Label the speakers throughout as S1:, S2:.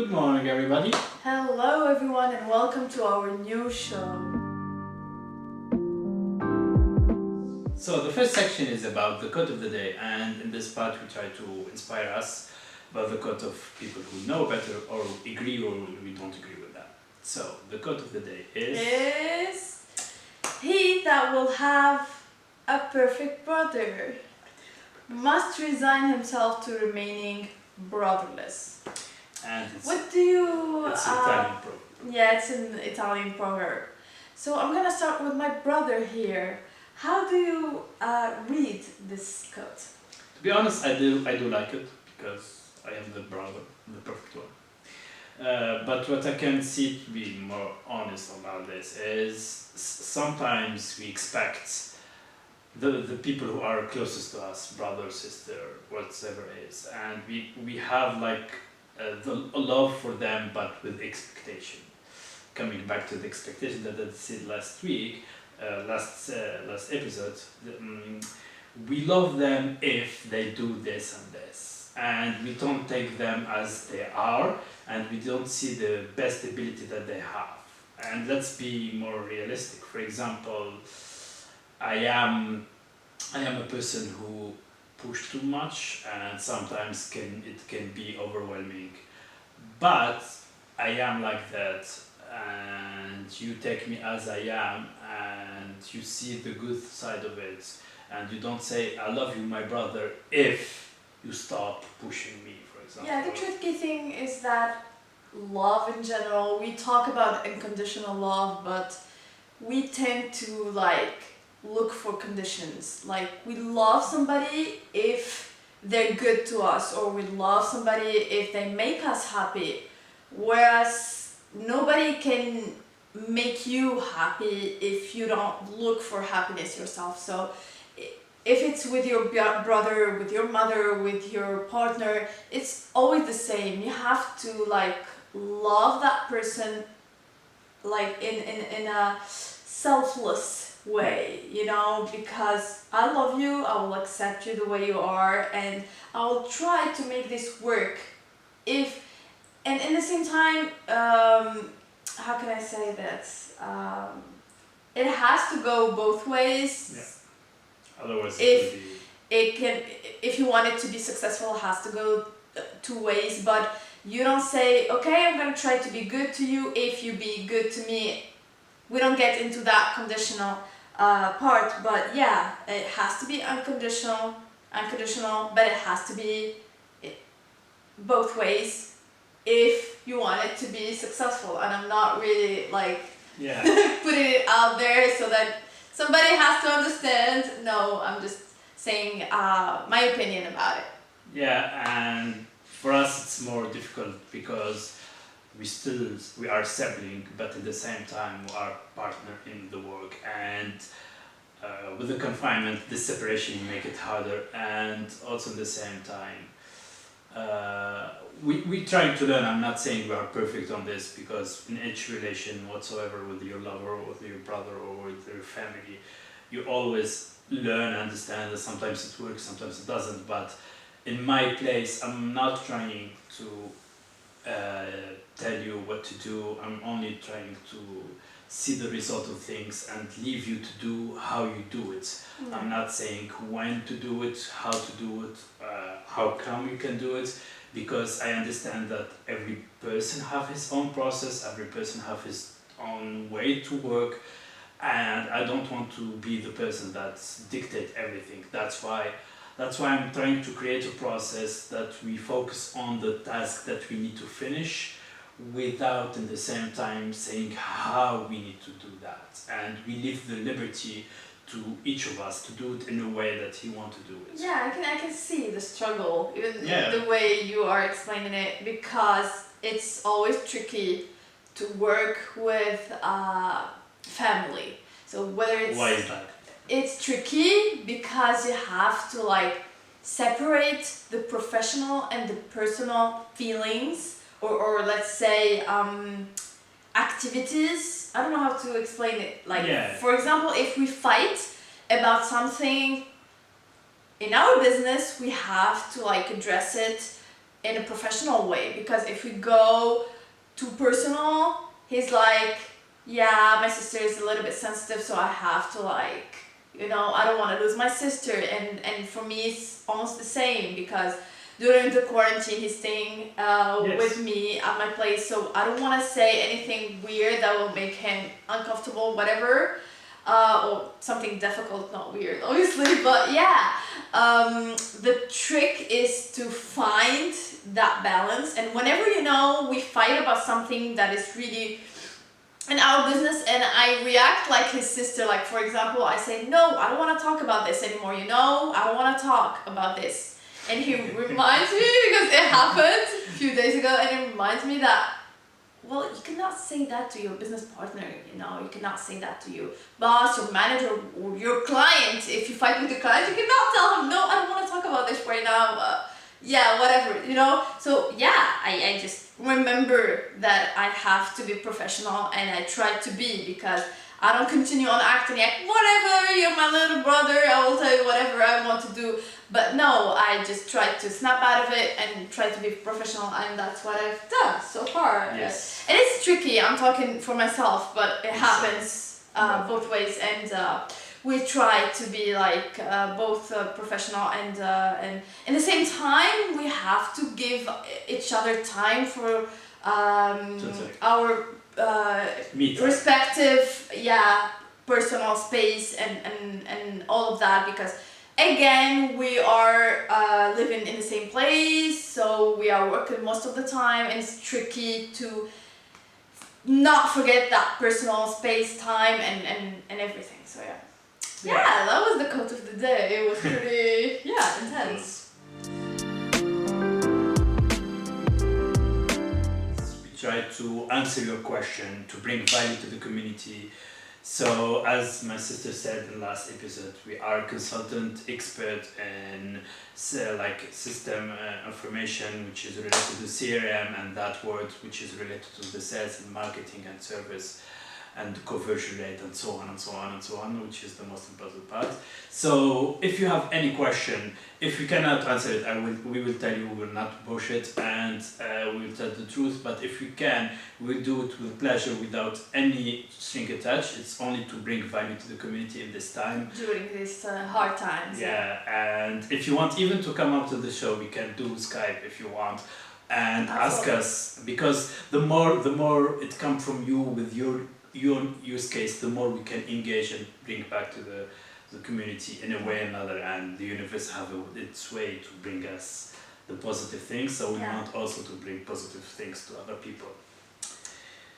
S1: Good morning, everybody.
S2: Hello everyone and welcome to our new show.
S1: So the first section is about the quote of the day, and in this part we try to inspire us about the quote of people who know better or agree or we don't agree with that. So the quote of the day is
S2: He that will have a perfect brother must resign himself to remaining brotherless.
S1: and it's
S2: What do you...
S1: it's Italian proverb.
S2: Yeah, it's an Italian proverb. So I'm gonna start with my brother here. How do you read this quote?
S1: To be honest, I do like it because I am the brother, the perfect one. But what I can see, to be more honest about this, is sometimes we expect the people who are closest to us, brother, sister, whatever it is, and we have like the love for them, but with expectation. Coming back to the expectation that I said last week, last episode, we love them if they do this and this, and we don't take them as they are, and we don't see the best ability that they have. And let's be more realistic. For example, I am a person who push too much, and sometimes it can be overwhelming. But I am like that, and you take me as I am, and you see the good side of it, and you don't say I love you, my brother, if you stop pushing me, for example.
S2: Yeah, the tricky thing is that love in general, we talk about unconditional love, but we tend to look for conditions. Like, we love somebody if they're good to us, or we love somebody if they make us happy, whereas nobody can make you happy if you don't look for happiness yourself. So if it's with your brother, with your mother, with your partner, it's always the same. You have to love that person in a selfless way, because I love you, I will accept you the way you are, and I will try to make this work. And in the same time, how can I say that? It has to go both ways.
S1: Yeah. Otherwise,
S2: If you want it to be successful, it has to go two ways. But you don't say, okay, I'm gonna try to be good to you if you be good to me. We don't get into that conditional part. But yeah, it has to be unconditional, but it has to be both ways if you want it to be successful. And I'm not really putting it out there so that somebody has to understand. No, I'm just saying my opinion about it.
S1: Yeah, and for us it's more difficult because we are sibling, but at the same time we are partner in the work, and with the confinement, the separation make it harder, and also at the same time we trying to learn. I'm not saying we are perfect on this, because in each relation whatsoever, with your lover or with your brother or with your family, you always learn and understand that sometimes it works, sometimes it doesn't. But in my place, I'm not trying to tell you what to do. I'm only trying to see the result of things and leave you to do how you do it.
S2: Yeah.
S1: I'm not saying when to do it, how to do it, how come you can do it, because I understand that every person have his own process, every person have his own way to work, and I don't want to be the person that dictate everything. That's why I'm trying to create a process that we focus on the task that we need to finish, without in the same time saying how we need to do that, and we leave the liberty to each of us to do it in a way that he want to do it.
S2: Yeah, I can see the struggle, even
S1: Yeah.
S2: the way you are explaining it, because it's always tricky to work with family. So whether it's...
S1: Why is that?
S2: It's tricky because you have to separate the professional and the personal feelings, or let's say activities. I don't know how to explain it. For example, if we fight about something in our business, we have to address it in a professional way, because if we go too personal, he's like, yeah, my sister is a little bit sensitive, so I have to like, you know, I don't want to lose my sister. And for me, it's almost the same, because during the quarantine, he's staying with me at my place, so I don't want to say anything weird that will make him uncomfortable, whatever. Or something difficult, not weird, obviously, but yeah. The trick is to find that balance, and whenever, you know, we fight about something that is really in our business and I react like his sister, like for example, I say, no, I don't want to talk about this anymore, you know, I don't want to talk about this. And he reminds me, because it happened a few days ago, and it reminds me that, well, you cannot say that to your business partner, you know, you cannot say that to your boss, your manager, or your client. If you fight with your client, you cannot tell him, no, I don't want to talk about this right now, yeah, whatever, you know. So yeah, I just remember that I have to be professional, and I try to be, because I don't continue on acting like, whatever, you're my little brother, I will tell you whatever I want to do. But no, I just try to snap out of it and try to be professional, and that's what I've done so far.
S1: Yes.
S2: And it's tricky, I'm talking for myself, but it happens both ways, and we try to be like both professional and in the same time we have to give each other time for our respective personal space and all of that, because again we are living in the same place, so we are working most of the time, and it's tricky to not forget that personal space, time, and everything. So yeah, that was the quote of the day. It was pretty intense.
S1: We try to answer your question, to bring value to the community. So as my sister said in the last episode, we are consultant expert in like system information, which is related to CRM, and that word which is related to the sales and marketing and service and the conversion rate, and so on and so on and so on, which is the most important part. So if you have any question, if we cannot answer it, we will tell you, we will not bullshit, and we will tell the truth. But if we can, we'll do it with pleasure, without any string attached. It's only to bring value to the community in this time.
S2: During these hard times.
S1: Yeah, and if you want even to come up to the show, we can do Skype if you want. And ask us, because the more it comes from you with your use case, the more we can engage and bring back to the community in a way or another, and the universe have its way to bring us the positive things, so we want also to bring positive things to other people.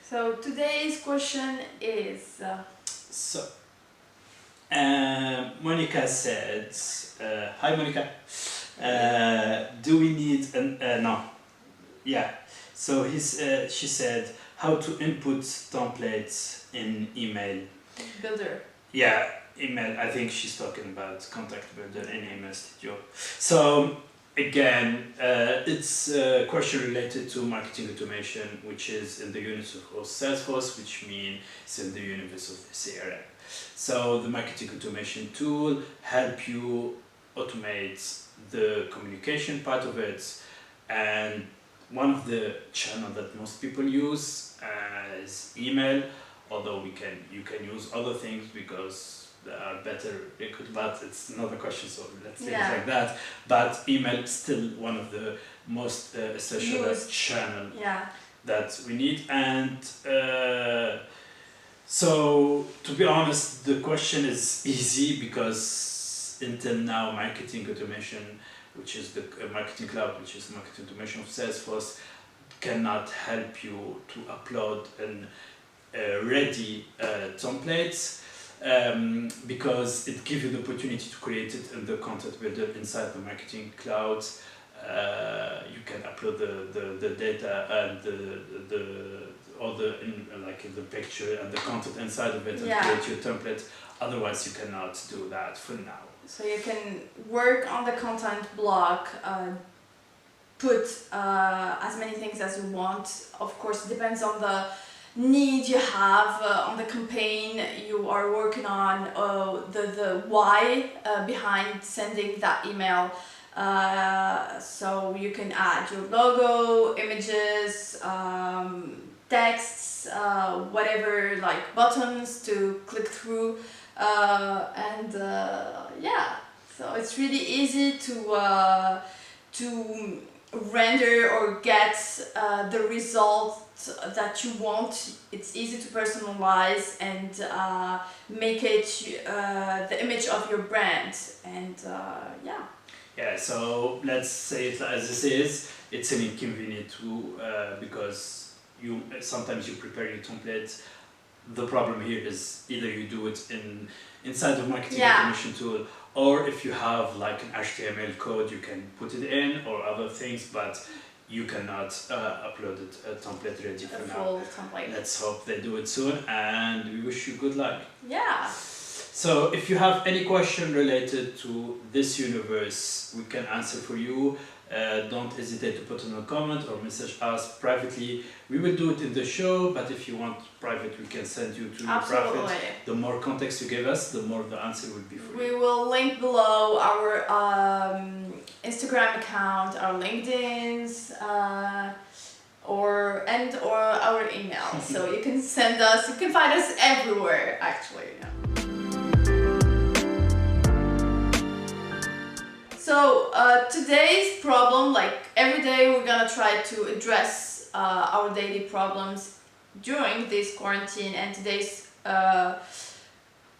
S2: So today's question is
S1: Monica said, hi Monica, do we need so she said, how to input templates in email
S2: builder.
S1: Yeah, email. I think she's talking about contact builder in Email Studio. So again, it's a question related to marketing automation, which is in the universe of Salesforce, which means it's in the universe of the CRM. So the marketing automation tool help you automate the communication part of it, and one of the channels that most people use is email, although you can use other things because they are better liquid, but it's another question, so let's say it like that. But email is still one of the most essential channel that we need. And so to be honest, the question is easy, because until now marketing automation, which is the marketing cloud, which is marketing automation of Salesforce, cannot help you to upload an ready templates, because it gives you the opportunity to create it in the content builder inside the marketing cloud. You can upload the data and in the picture and the content inside of it and create your template. Otherwise you cannot do that for now.
S2: So you can work on the content block, put as many things as you want. Of course, it depends on the need you have on the campaign you are working on, the why behind sending that email. So you can add your logo, images, texts, whatever, like buttons to click through, and yeah. So it's really easy to render or get the result that you want. It's easy to personalize and make it the image of your brand, and yeah.
S1: Yeah, so let's say it as this is. It's an inconvenient tool because sometimes you prepare your template. The problem here is either you do it inside the marketing automation tool, or if you have like an HTML code, you can put it in or other things, but you cannot upload it a template ready for now.
S2: Full template.
S1: Let's hope they do it soon, and we wish you good luck.
S2: Yeah.
S1: So if you have any question related to this universe, we can answer for you. Don't hesitate to put in a comment or message us privately. We will do it in the show, but if you want private, we can send you to private. The more context you give us, the more the answer will be for you.
S2: We will link below our Instagram account, our LinkedIn's, or our email. So you can send us. You can find us everywhere, actually. Yeah. So today's problem, like every day we're gonna try to address our daily problems during this quarantine, and today's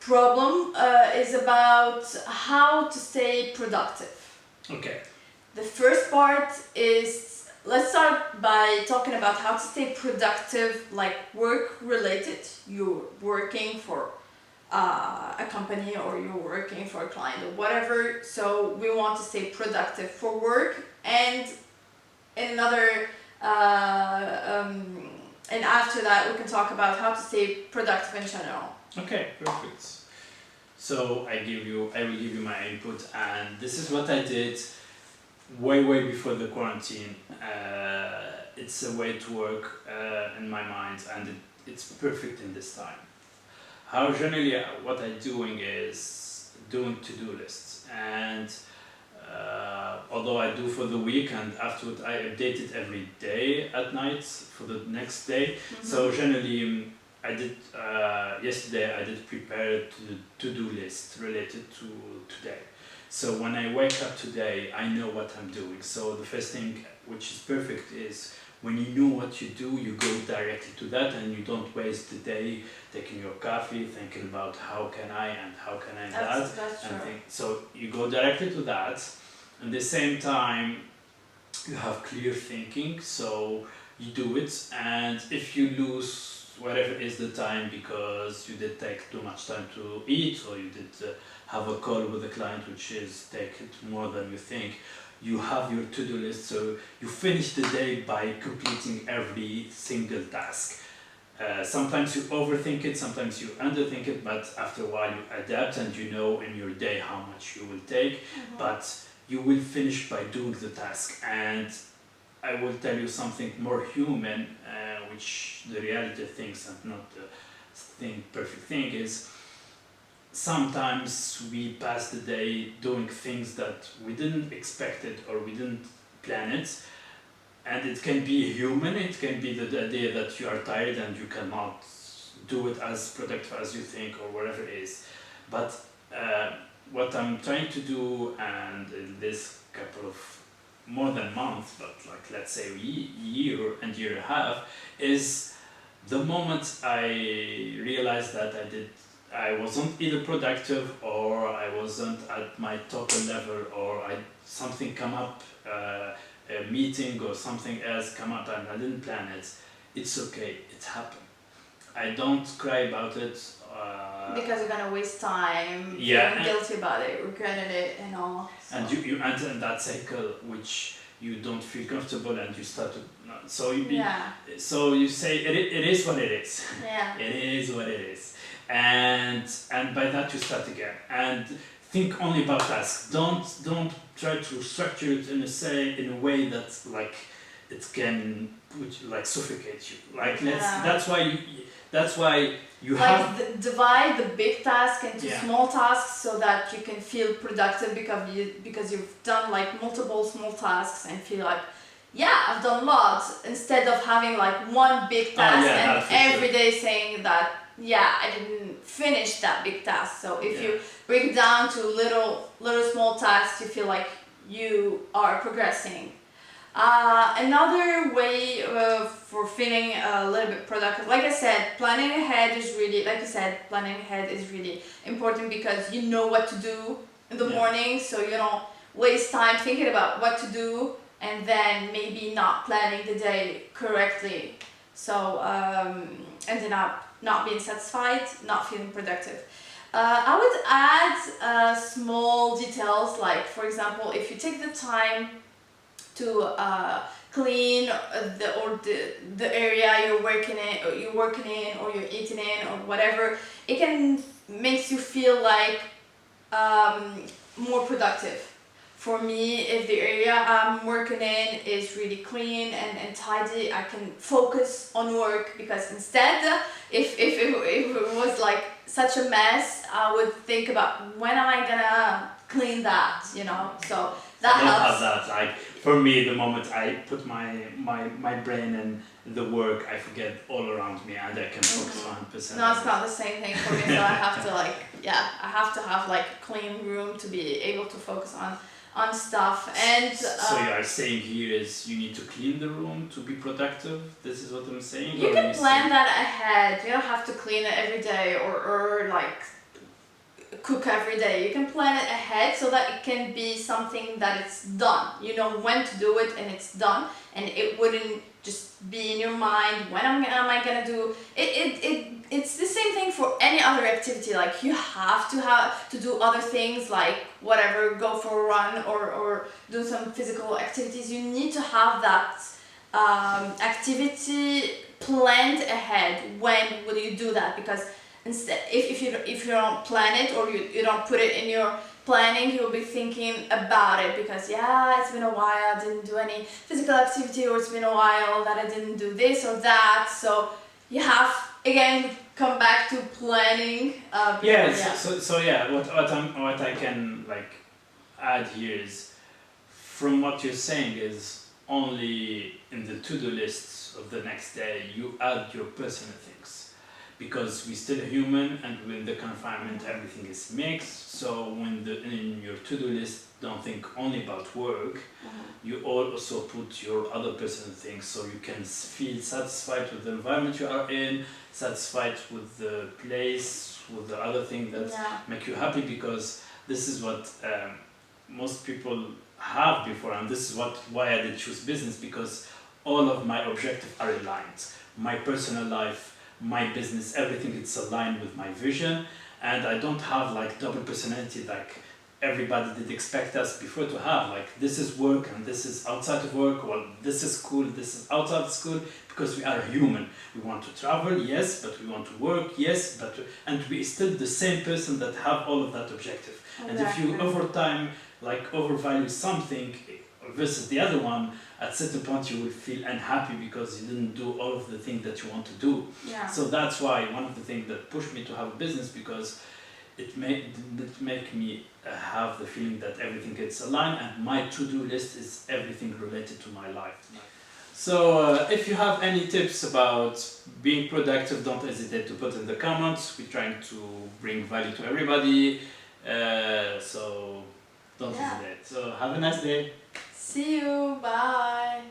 S2: problem is about how to stay productive.
S1: Okay.
S2: The first part is, let's start by talking about how to stay productive, like work related. You're working for a company or you're working for a client or whatever, so we want to stay productive for work, and in another and after that we can talk about how to stay productive in general.
S1: Okay, perfect. So I will give you my input, and this is what I did way before the quarantine. It's a way to work in my mind, and it's perfect in this time. How generally what I'm doing is doing to-do lists, and although I do for the week, and afterward I update it every day at night for the next day. Mm-hmm. So generally I did yesterday I did prepare the to-do list related to today. So when I wake up today, I know what I'm doing. So the first thing, which is perfect, is when you know what you do, you go directly to that, and you don't waste the day taking your coffee, thinking about how can I
S2: That's
S1: so you go directly to that. At the same time, you have clear thinking, so you do it. And if you lose whatever is the time because you did take too much time to eat, or you did have a call with a client which is taking more than you think, you have your to-do list, so you finish the day by completing every single task. Sometimes you overthink it, sometimes you underthink it, but after a while you adapt, and you know in your day how much you will take. Mm-hmm. But you will finish by doing the task. And I will tell you something more human, which the reality of things and not the perfect thing is, sometimes we pass the day doing things that we didn't expect it or we didn't plan it, and it can be human. It can be the day that you are tired and you cannot do it as productive as you think or whatever it is. But what I'm trying to do, and in this couple of more than months, but like let's say year and year and a half, is the moment I realized that I wasn't either productive, or I wasn't at my total level, or something come up, a meeting or something else come up and I didn't plan it. It's okay, it happened. I don't cry about it.
S2: Because you're gonna waste time, feeling guilty about it, regretting it and all. So.
S1: And you enter in that cycle which you don't feel comfortable, and you start to so you say it is what it is.
S2: Yeah.
S1: It is what it is. And by that you start again, and think only about tasks. Don't try to structure it in a way that's like it can put you, like suffocate you. Like
S2: Yeah.
S1: that's why you
S2: Like
S1: have
S2: divide the big task into
S1: Yeah.
S2: small tasks so that you can feel productive because you've done like multiple small tasks and feel like, yeah, I've done lots, instead of having like one big task
S1: yeah,
S2: and
S1: that's for
S2: every day saying that, yeah, I didn't finish that big task. So if you break it down to little small tasks, you feel like you are progressing. Another way for feeling a little bit productive, like I said, planning ahead is really, like I said, planning ahead is really important because you know what to do in the morning, so you don't waste time thinking about what to do and then maybe not planning the day correctly. So ending up not being satisfied, not feeling productive. I would add small details, like for example, if you take the time to clean the area you're working in or you're eating in or whatever, it can makes you feel like more productive. For me, if the area I'm working in is really clean and tidy, I can focus on work, because instead, if it was like such a mess, I would think about when am I gonna clean that, you know? So that
S1: I don't
S2: helps.
S1: have that. Like for me, the moment I put my brain in the work, I forget all around me and I can focus 100%.
S2: No, it's not the same thing for me. So I have to like, yeah, I have to have like a clean room to be able to focus on stuff. And
S1: so you are saying here is you need to clean the room to be productive. This is what I'm saying.
S2: you can plan that ahead. You don't have to clean it every day or like cook every day. You can plan it ahead so that it can be something that it's done. You know when to do it and it's done, and it wouldn't just be in your mind, when am I gonna do it. It's the same thing for any other activity. Like you have to do other things, like whatever, go for a run or do some physical activities. You need to have that activity planned ahead. When will you do that? Because instead, if you don't plan it or you don't put it in your planning, you'll be thinking about it because, yeah, it's been a while, I didn't do any physical activity, or it's been a while that I didn't do this or that. So you have, again, come back to planning.
S1: What I can like add here is, from what you're saying, is only in the to-do lists of the next day you add your personal things, because we're still human, and with the confinement everything is mixed. So when in your to-do list, don't think only about work. You also put your other personal things, so you can feel satisfied with the environment you are in, satisfied with the place, with the other thing that make you happy, because this is what most people have before, and this is why I did choose business, because all of my objectives are aligned. My personal life, my business, everything, it's aligned with my vision, and I don't have like double personality like everybody did expect us before to have. Like this is work and this is outside of work, well this is school, this is outside of school, because we are human. We want to travel, yes, but we want to work, yes, and we still the same person that have all of that objective. And if you over time like overvalue something versus the other one, at certain point you will feel unhappy because you didn't do all of the things that you want to do. So that's why one of the things that pushed me to have a business, because it make me have the feeling that everything gets aligned, and my to-do list is everything related to my life. So if you have any tips about being productive, don't hesitate to put in the comments. We're trying to bring value to everybody, so don't hesitate. So have a nice day.
S2: See you. Bye.